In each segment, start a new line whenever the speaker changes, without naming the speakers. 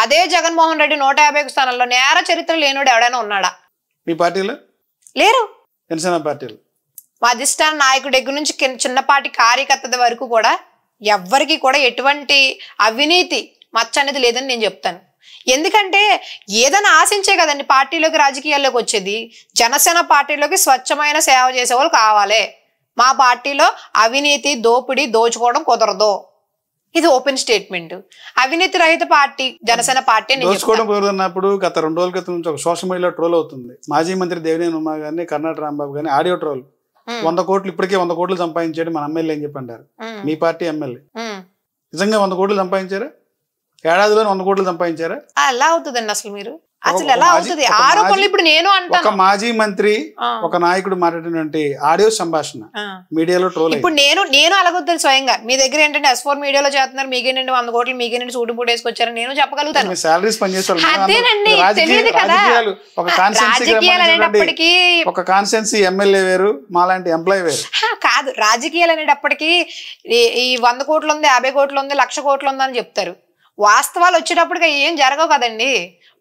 అదే జగన్మోహన్ రెడ్డి 150 స్థానాల్లో నేర చరిత్ర లేనోడు ఎవడైనా ఉన్నాడా?
మీ పార్టీలో
లేరు.
జనసేన పార్టీలో
మా అధిష్టాన నాయకుడి దగ్గర నుంచి చిన్నపాటి కార్యకర్త వరకు కూడా ఎవ్వరికి కూడా ఎటువంటి అవినీతి మచ్చ అనేది లేదని నేను చెప్తాను. ఎందుకంటే ఏదైనా ఆశించే కదండి పార్టీలోకి రాజకీయాల్లోకి వచ్చేది. జనసేన పార్టీలోకి స్వచ్ఛమైన సేవ చేసే వాళ్ళు కావాలి. మా పార్టీలో అవినీతి దోపిడీ దోచుకోవడం కుదరదు. ఇది ఓపెన్ స్టేట్మెంట్. అవినీతి రహిత పార్టీ జనసేన పార్టీ.
దోచుకోవడం కుదరదన్నప్పుడు గత 2 రోజుల క్రితం నుంచి ఒక సోషల్ మీడియాలో ట్రోల్ అవుతుంది. మాజీ మంత్రి దేవినేని ఉమా గారిని, కర్ణాటక రాంబాబు గారిని ఆడియో ట్రోల్. 100 కోట్లు ఇప్పటికే 100 కోట్లు సంపాదించాడు మన ఎమ్మెల్యే అని చెప్పి అంటారు. మీ పార్టీ ఎమ్మెల్యే నిజంగా 100 కోట్లు సంపాదించారా? ఏడాదిలో 100 కోట్లు సంపాదించారా?
ఎలా అవుతుందండి అసలు? మీరు అసలు ఎలా అవుతుంది? ఆరోపణలు ఇప్పుడు నేను అంటాను.
ఒక మాజీ మంత్రి ఒక నాయకుడు మాట్లాడినటువంటి ఆడియో సంభాషణ మీడియాలో ట్రోల్.
ఇప్పుడు నేను అలాగొద్దు స్వయంగా. మీ దగ్గర ఏంటంటే S4 మీడియాలో చేస్తున్నారు, మీకేంటంటే 100 కోట్లు మీకేంటంటే సూటు పూట వేసుకొచ్చారు నేను చెప్పగలుగుతాను.
సాలరీస్ పనిచేస్తారు.
అదేనండి తెలియదు కదా. రాజకీయాలు అనేటప్పటికీ
ఒక కాన్స్టిట్యున్సీ ఎమ్మెల్యే వేరు, మాలాంటి ఎంప్లాయీ వేరు
కాదు. రాజకీయాలు అనేటప్పటికీ ఈ 100 కోట్లు ఉంది, 50 కోట్లు ఉంది, 1,00,000 కోట్లు ఉంది అని చెప్తారు. వాస్తవాలు వచ్చేటప్పటికి ఏం జరగవు కదండి.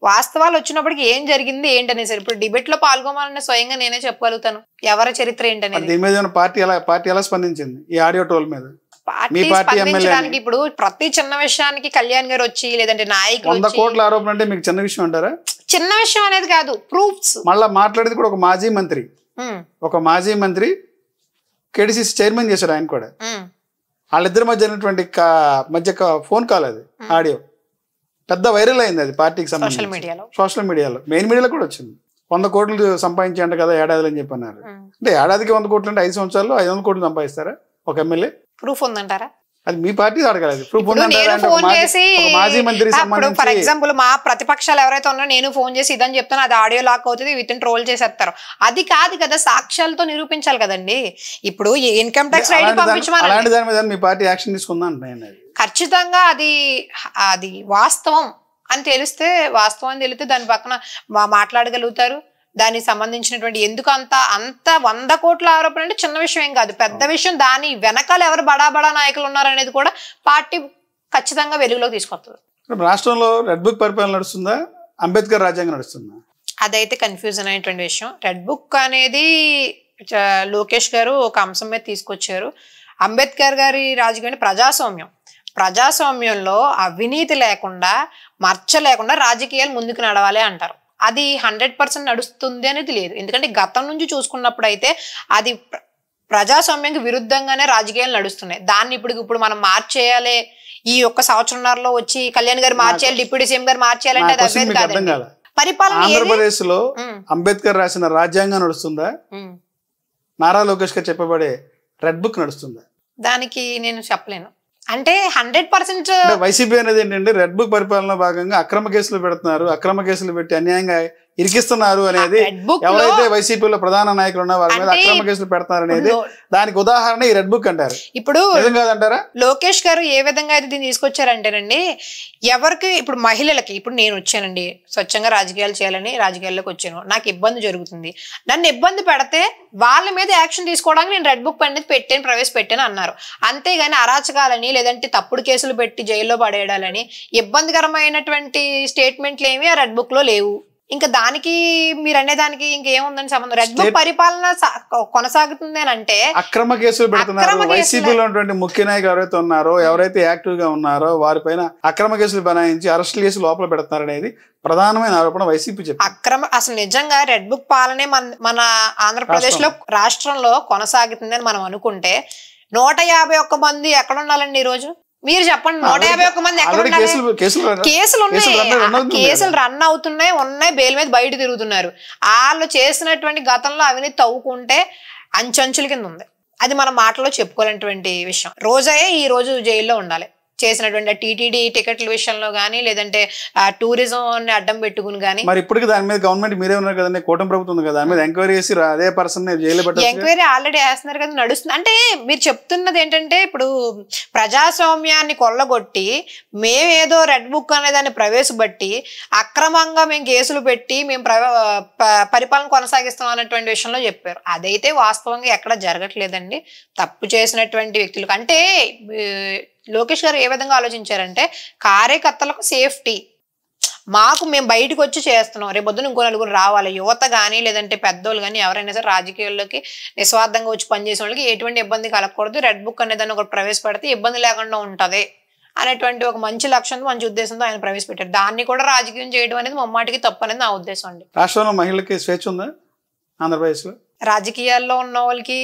వాస్తవాలు వచ్చినప్పటికి ఏం జరిగింది ఏంటనేసి ఇప్పుడు డిబేట్ లో పాల్గొమాలనే స్వయంగా నేనే చెప్పగలుగుతాను ఎవరి చరిత్ర ఏంటనేది.
పార్టీ ఎలా స్పందించింది ఈ ఆడియో ట్రోల్ మీద?
స్పందించడానికి ఇప్పుడు ప్రతి చిన్న విషయానికి కళ్యాణ్ గారు వచ్చి లేదంటే నాయకులు
100 కోట్ల ఆరోపణ అంటే మీకు చిన్న విషయం అంటారా?
చిన్న విషయం అనేది కాదు, ప్రూఫ్స్.
మళ్ళా మాట్లాడేది కూడా ఒక మాజీ మంత్రి కేడీసీసీ చైర్మన్ చేశారు ఆయన కూడా. వాళ్ళిద్దరి మధ్య జరిగినటువంటి ఫోన్ కాల్ అది ఆడియో పెద్ద వైరల్ అయింది. అది పార్టీకి సంబంధించి సోషల్ మీడియాలో మెయిన్ మీడియాలో కూడా వచ్చింది. 100 కోట్లు సంపాదించంట కదా ఏడాదిలో అని చెప్పి అన్నారు. అంటే ఏడాదికి 100 కోట్లు అంటే 5 సంవత్సరాల్లో 500 కోట్లు సంపాదిస్తారా ఒక ఎమ్మెల్యే?
ప్రూఫ్ ఉందంటారా?
అది మీ పార్టీ అడగలేదు.
మాజీ మంత్రి ఫర్ ఎగ్జాంపుల్ మా ప్రతిపక్షాలు ఎవరైతే ఉన్నారో నేను ఫోన్ చేసి ఇదని చెప్తాను, అది ఆడియో లాక్ అవుతుంది, వీటిని ట్రోల్ చేసేస్తారు. అది కాదు కదా, సాక్ష్యాలతో నిరూపించాలి కదండి. ఇప్పుడు ఇన్కమ్ ట్యాక్స్ ఐడి పంపించమని
మీ పార్టీ యాక్షన్ తీసుకుందా అంటే
ఖచ్చితంగా అది వాస్తవం అని తెలిస్తే దాని పక్కన మాట్లాడగలుగుతారు. దానికి సంబంధించినటువంటి ఎందుకు అంత 100 కోట్ల ఆరోపణ అంటే చిన్న విషయం ఏం కాదు, పెద్ద విషయం. దాని వెనకాల ఎవరు బడా నాయకులు ఉన్నారు అనేది కూడా పార్టీ ఖచ్చితంగా వెలుగులోకి తీసుకొస్తుంది.
రాష్ట్రంలో రెడ్ బుక్ పరిపాలన నడుస్తుందా, అంబేద్కర్ రాజ్యాంగం నడుస్తుందా?
అదైతే కన్ఫ్యూజన్ అయినటువంటి విషయం. రెడ్ బుక్ అనేది లోకేష్ గారు ఒక అంశం మీద తీసుకొచ్చారు. అంబేద్కర్ గారి రాజకీయం ప్రజాస్వామ్యంలో అవినీతి లేకుండా మచ్చ లేకుండా రాజకీయాలు ముందుకు నడవాలి అంటారు. అది 100% నడుస్తుంది అనేది లేదు. ఎందుకంటే గతం నుంచి చూసుకున్నప్పుడు అయితే అది ప్రజాస్వామ్యానికి విరుద్ధంగానే రాజకీయాలు నడుస్తున్నాయి. దాన్ని ఇప్పుడు మనం మార్చేయాలి, ఈ ఒక్క సంవత్సరంన్నరలో వచ్చి కళ్యాణ్ గారు మార్చేయాలి, డిప్యూటీ సీఎం గారు మార్చేయాలంటే అది అవ్వేది కాదండి. పరిపాలన
ఆంధ్రప్రదేశ్ లో అంబేద్కర్ రాసిన రాజ్యాంగం నడుస్తుందా, నారా లోకేష్ గారు చెప్పబడే రెడ్ బుక్ నడుస్తుందా?
దానికి నేను చెప్పలేను. అంటే 100%
వైసీపీ అనేది ఏంటంటే రెడ్ బుక్ పరిపాలన భాగంగా అక్రమ కేసులు పెడుతున్నారు, అక్రమ కేసులు పెట్టి అన్యాయంగా ఇరికిస్తున్నారు అనేది, ఎవరైతే వైసీపీలో ప్రధాన నాయకులు ఉన్న వారి మీద అక్రమ కేసులు పెడతారు అనేది దానికి ఉదాహరణ ఈ రెడ్ బుక్ అంటారు.
ఇప్పుడు
కాదంటారా?
లోకేష్ గారు ఏ విధంగా అయితే దీన్ని తీసుకొచ్చారంటేనండి, ఎవరికి ఇప్పుడు మహిళలకి, ఇప్పుడు నేను వచ్చానండి స్వచ్ఛంగా రాజకీయాలు చేయాలని రాజకీయాల్లోకి వచ్చాను, నాకు ఇబ్బంది జరుగుతుంది, నన్ను ఇబ్బంది పెడితే వాళ్ళ మీద యాక్షన్ తీసుకోవడానికి నేను రెడ్ బుక్ అనేది ప్రవేశపెట్టాను అన్నారు. అంతేగాని అరాచకాలని లేదంటే తప్పుడు కేసులు పెట్టి జైల్లో పడేయడాలని ఇబ్బందికరమైనటువంటి స్టేట్మెంట్లు ఏమి ఆ రెడ్ బుక్ లో లేవు. ఇంకా దానికి మీరు అనేదానికి ఇంకేముందని సంబంధం. రెడ్ బుక్ పరిపాలన కొనసాగుతుంది అని అంటే
అక్రమ కేసులు పెడుతున్నారు. వైసీపీలో ఉన్నటువంటి ముఖ్య నాయకులు ఎవరైతే ఉన్నారో, ఎవరైతే యాక్టివ్ గా ఉన్నారో వారిపైన అక్రమ కేసులు బనాయించి అరెస్టులు చేసి లోపల పెడుతున్నారు అనేది ప్రధానమైన ఆరోపణ వైసీపీ చెప్పి.
అసలు నిజంగా రెడ్ బుక్ పాలనే మన ఆంధ్రప్రదేశ్ లో రాష్ట్రంలో కొనసాగుతుంది అని మనం అనుకుంటే 151 మంది ఎక్కడ ఉండాలండి ఈ రోజు? మీరు చెప్పండి. 151 మంది ఎక్కడ ఉండాలి? కేసులు ఉన్నాయి, కేసులు రన్ ఉన్నాయి, బెయిల్ మీద బయట తిరుగుతున్నారు. వాళ్ళు చేసినటువంటి గతంలో అవినీతి తవ్వుకుంటే అంచెంచుల కింద ఉంది. అది మన మాటలో చెప్పుకోలేనటువంటి విషయం. రోజయ్యే ఈ రోజు జైల్లో ఉండాలి. చేసినటువంటి టీటీడీ టికెట్ల విషయంలో కానీ లేదంటే టూరిజం అడ్డం పెట్టుకుని కానీ.
మరి ఇప్పటికి దాని మీద గవర్నమెంట్ మీరే ఉన్నారు కదండి, కూటమి ప్రభుత్వం ఉంది కదా, దాని మీద ఎంక్వైరీ చేసి అదే పర్సన్ జైలు పెట్టాలి.
ఎంక్వైరీ ఆల్రెడీ వేస్తున్నారు కదా, నడుస్తుంది. అంటే మీరు చెప్తున్నది ఏంటంటే ఇప్పుడు ప్రజాస్వామ్యాన్ని కొల్లగొట్టి మేమేదో రెడ్ బుక్ అనే దాన్ని ప్రవేశపెట్టి అక్రమంగా మేము కేసులు పెట్టి మేము పరిపాలన కొనసాగిస్తాం అన్నటువంటి విషయంలో చెప్పారు. అదైతే వాస్తవంగా ఎక్కడ జరగట్లేదండి. తప్పు చేసినటువంటి వ్యక్తులకు అంటే లోకేష్ గారు ఏ విధంగా ఆలోచించారంటే కార్యకర్తలకు సేఫ్టీ, మాకు మేము బయటకు వచ్చి చేస్తున్నాం, రేపు పొద్దున ఇంకో నలుగురు రావాలి, యువత కానీ లేదంటే పెద్దోళ్ళు కానీ ఎవరైనా సరే రాజకీయాల్లోకి నిస్వార్థంగా వచ్చి పనిచేసే వాళ్ళకి ఎటువంటి ఇబ్బంది కలగకూడదు, రెడ్ బుక్ అనేదాన్ని ఒకటి ప్రవేశపెడితే ఇబ్బంది లేకుండా ఉంటది అనేటువంటి ఒక మంచి లక్ష్యంతో మంచి ఉద్దేశంతో ఆయన ప్రవేశపెట్టారు. దాన్ని కూడా రాజకీయం చేయడం అనేది ముమ్మాటికి తప్పు అనేది నా ఉద్దేశం అండి.
రాష్ట్రంలో మహిళలకి స్వేచ్ఛ ఉందా ఆంధ్రప్రదేశ్ లో?
రాజకీయాల్లో ఉన్న వాళ్ళకి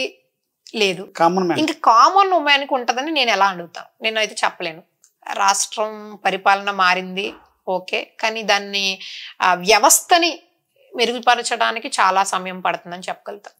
లేదు,
కామన్ మ్యాన్
ఇంకా కామన్ ఉమెన్కి ఉంటదని నేను ఎలా అడుగుతాను, నేను అయితే చెప్పలేను. రాష్ట్రం పరిపాలన మారింది ఓకే, కానీ దాన్ని వ్యవస్థని మెరుగుపరచడానికి చాలా సమయం పడుతుందని చెప్పగలుగుతాను.